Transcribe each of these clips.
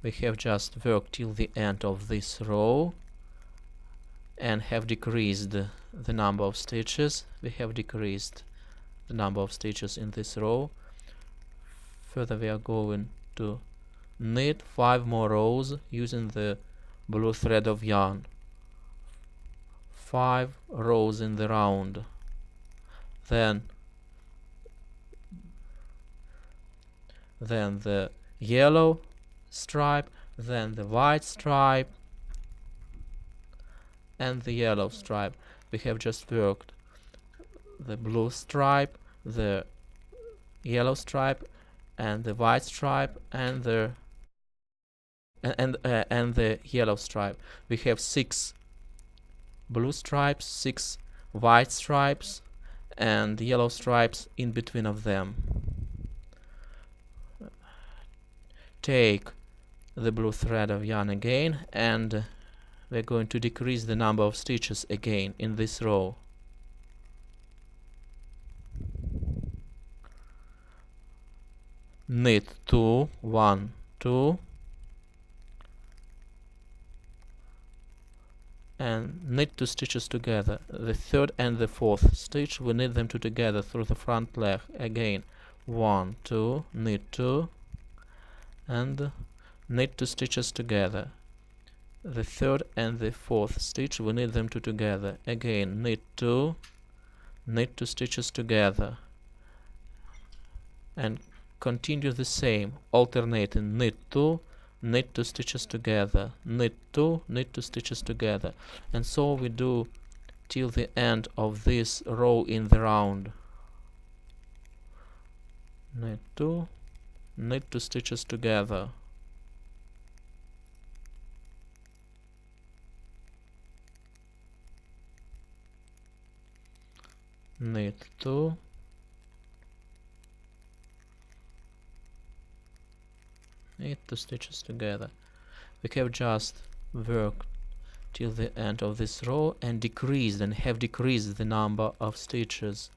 we have just worked till the end of this row and have decreased the number of stitches. We have decreased the number of stitches in this row. Further, we are going to knit 5 more rows using the blue thread of yarn. 5 rows in the round. Then the yellow stripe, then the white stripe, and the yellow stripe. We have just worked the blue stripe, the yellow stripe, and the white stripe, and the yellow stripe. We have 6 blue stripes, 6 white stripes, and yellow stripes in between of them. Take the blue thread of yarn again, and we're going to decrease the number of stitches again in this row. Knit 2, 1, 2, and knit 2 stitches together. The third and the fourth stitch, we knit them two together through the front leg again. 1, 2, knit 2, and knit 2 stitches together. The third and the fourth stitch, we knit them two together again. Knit 2, knit 2 stitches together, and continue the same, alternating knit 2, knit 2 stitches together, knit 2, knit 2 stitches together, and so we do till the end of this row in the round. Knit 2, knit 2 stitches together, knit 2, knit 2 stitches together. We have just worked till the end of this row and have decreased the number of stitches.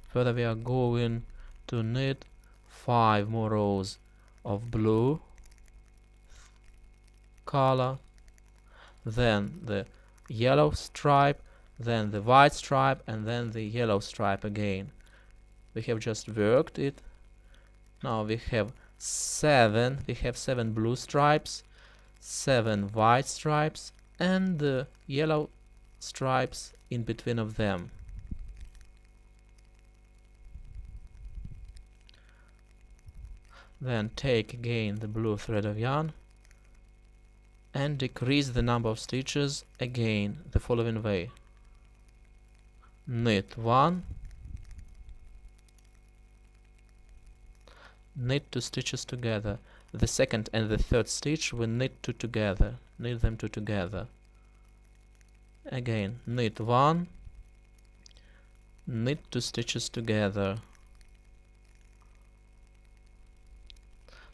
Further, we are going to knit 5 more rows of blue color, then the yellow stripe, then the white stripe, and then the yellow stripe again. We have just worked it. Now we have 7 blue stripes, 7 white stripes, and the yellow stripes in between of them. Then take again the blue thread of yarn and decrease the number of stitches again the following way. Knit 1, knit 2 stitches together. The second and the third stitch we knit 2 together, knit them 2 together. Again, knit 1, knit 2 stitches together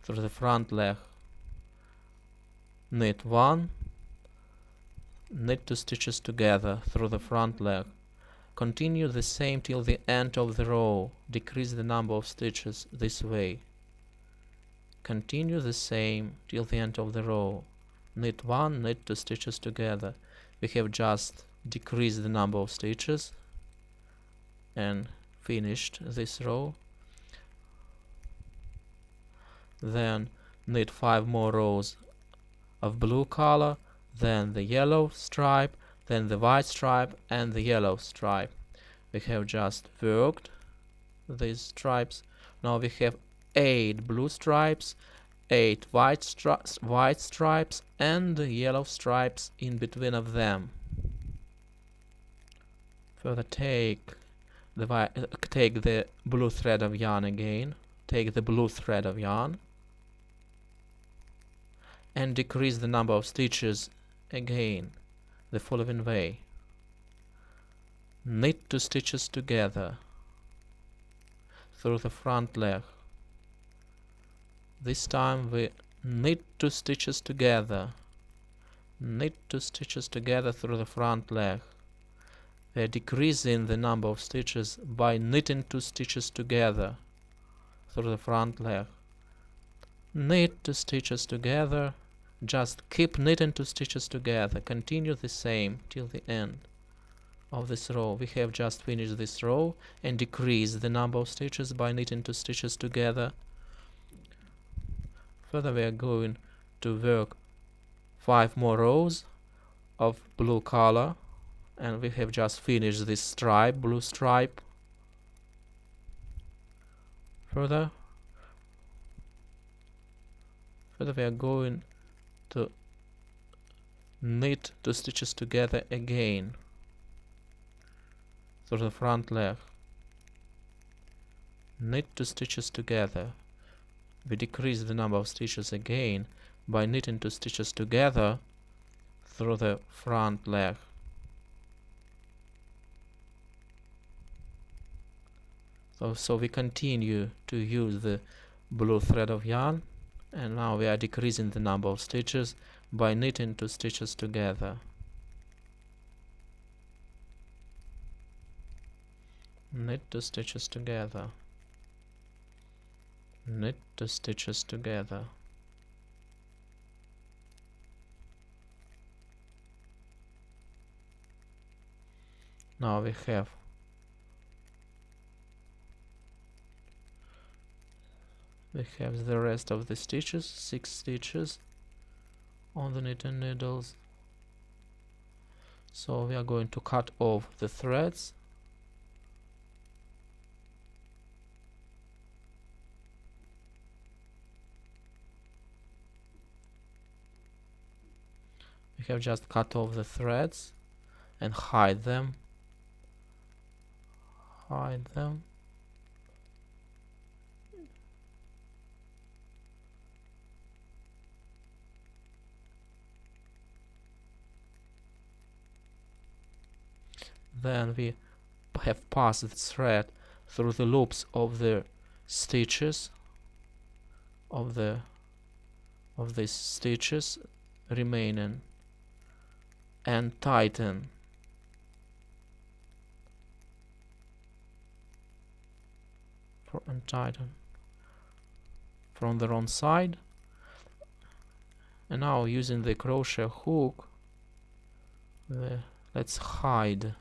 through the front leg. Knit 1, knit 2 stitches together through the front leg. Continue the same till the end of the row. Decrease the number of stitches this way. Continue the same till the end of the row. Knit 1, knit 2 stitches together. We have just decreased the number of stitches and finished this row. Then knit 5 more rows of blue color, then the yellow stripe, then the white stripe, and the yellow stripe. We have just worked these stripes. Now we have 8 blue stripes, 8 white stripes, and yellow stripes in between of them. Further, take the blue thread of yarn again. Take the blue thread of yarn and decrease the number of stitches again the following way. Knit 2 stitches together through the front leg. This time we knit 2 stitches together. Knit 2 stitches together through the front leg. We are decreasing the number of stitches by knitting 2 stitches together through the front leg. knit 2 stitches together, just keep knitting 2 stitches together, continue the same till the end of this row. We have just finished this row and decrease the number of stitches by knitting 2 stitches together. Further, we are going to work 5 more rows of blue color, and we have just finished this stripe, blue stripe. Further we are going to knit 2 stitches together again through the front leg. Knit 2 stitches together. We decrease the number of stitches again by knitting 2 stitches together through the front leg. So we continue to use the blue thread of yarn, and now we are decreasing the number of stitches by knitting 2 stitches together. Knit 2 stitches together. Knit 2 stitches together. Now we have the rest of the stitches, 6 stitches on the knitting needles. So we are going to cut off the threads. We have just cut off the threads and hide them. Hide them. Then we have passed the thread through the loops of the stitches of these stitches remaining and tighten from the wrong side. And now using the crochet hook, let's hide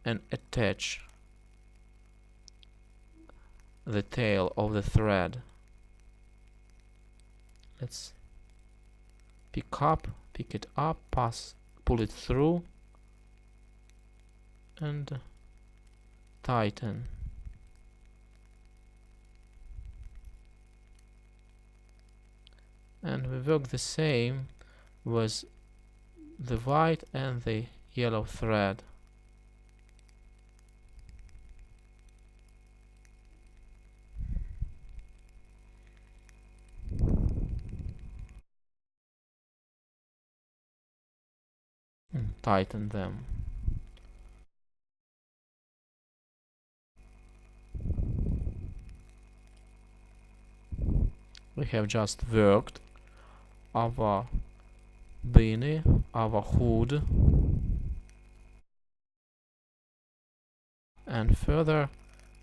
and attach the tail of the thread. Let's pick it up, pull it through and tighten. And we work the same with the white and the yellow thread. And tighten them. We have just worked our beanie, our hood, and further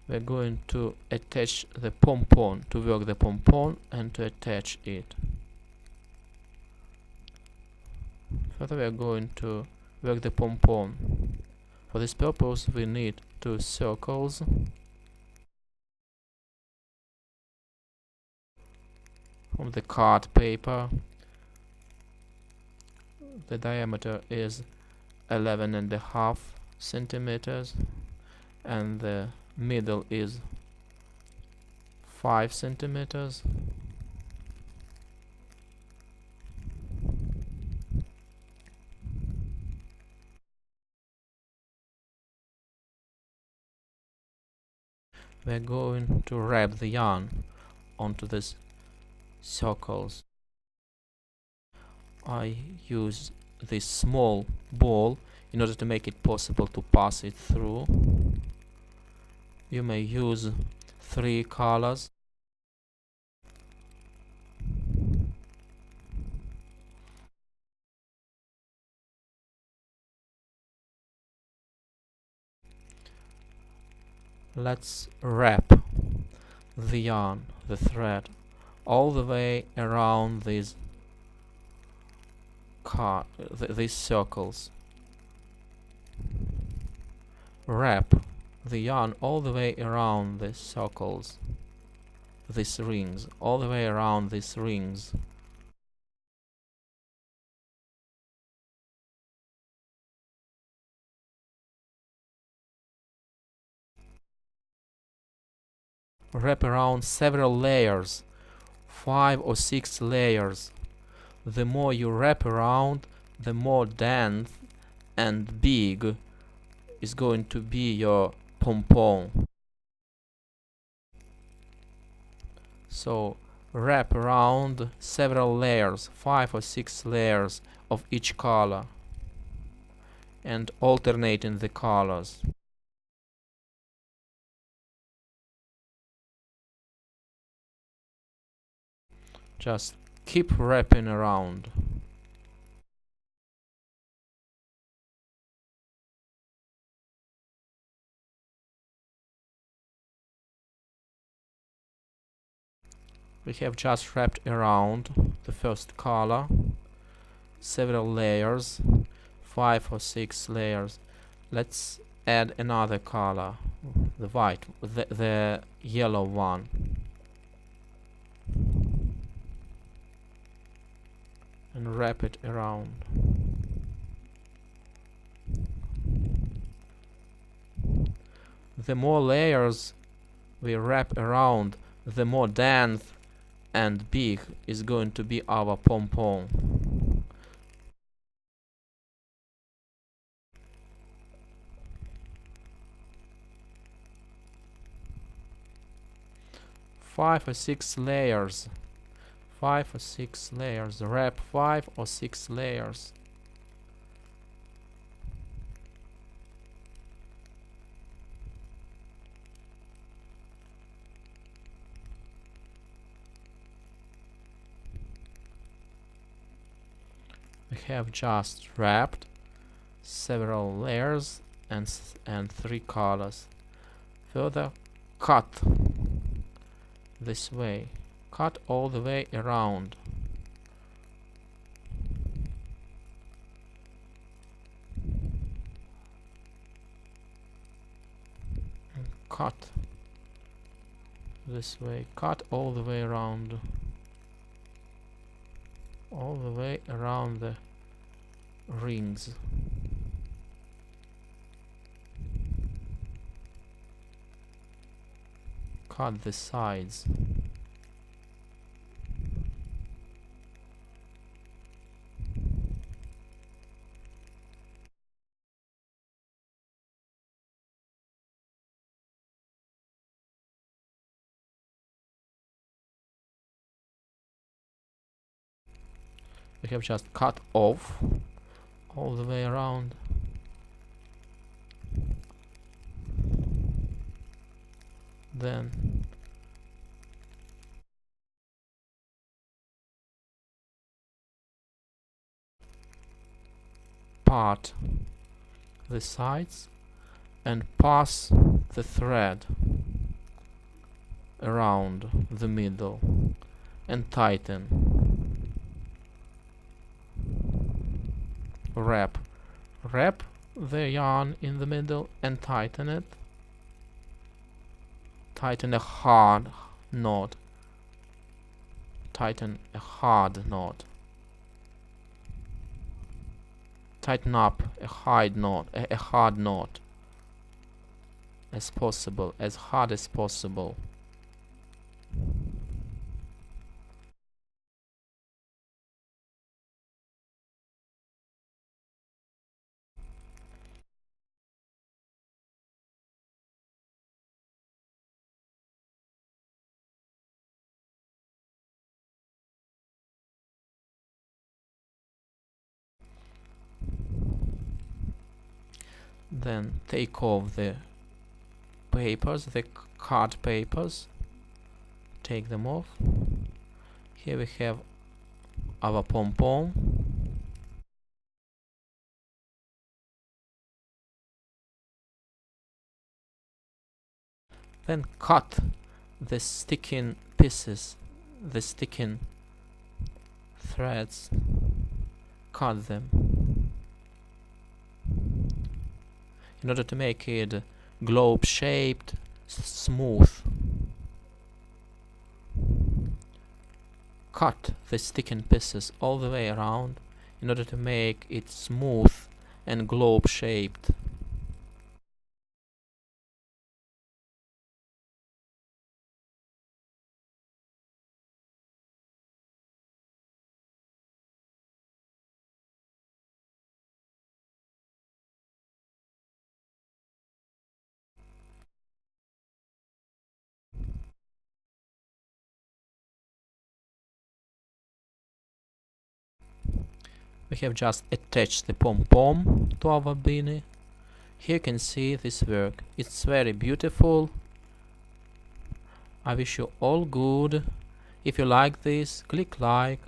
we're going to attach the pompon, to work the pompon and to attach it. Further we are going to work the pompon. For this purpose we need 2 circles from the card paper. The diameter is 11.5 centimeters and the middle is 5 centimeters. We're going to wrap the yarn onto these circles. I use this small ball in order to make it possible to pass it through. You may use 3 colors. Let's wrap the yarn, the thread, all the way around these these circles. Wrap the yarn all the way around these circles, these rings, all the way around these rings. Wrap around several layers, 5 or 6 layers. The more you wrap around, the more dense and big is going to be your pom-pom. So wrap around several layers, 5 or 6 layers of each color, and alternating the colors. Just keep wrapping around. We have just wrapped around the first color, several layers, 5 or 6 layers. Let's add another color, the white, the yellow one. And wrap it around. The more layers we wrap around, the more dense and big is going to be our pom-pom. Five or six layers. 5 or 6 layers. Wrap 5 or 6 layers. We have just wrapped several layers and 3 colors. Further, cut this way. Cut all the way around. And cut this way. Cut all the way around. All the way around the rings. Cut the sides. We have just cut off all the way around. Then part the sides and pass the thread around the middle and tighten. Wrap the yarn in the middle and tighten it. Tighten a hard knot. Tighten a hard knot. Tighten up a hard knot as possible, as hard as possible. Then take off the papers, the card papers, take them off. Here we have our pom-pom. Then cut the sticking pieces, the sticking threads, cut them in order to make it globe shaped, smooth. Cut the sticking pieces all the way around in order to make it smooth and globe shaped. We have just attached the pom-pom to our beanie. Here you can see this work. It's very beautiful. I wish you all good. If you like this, click like,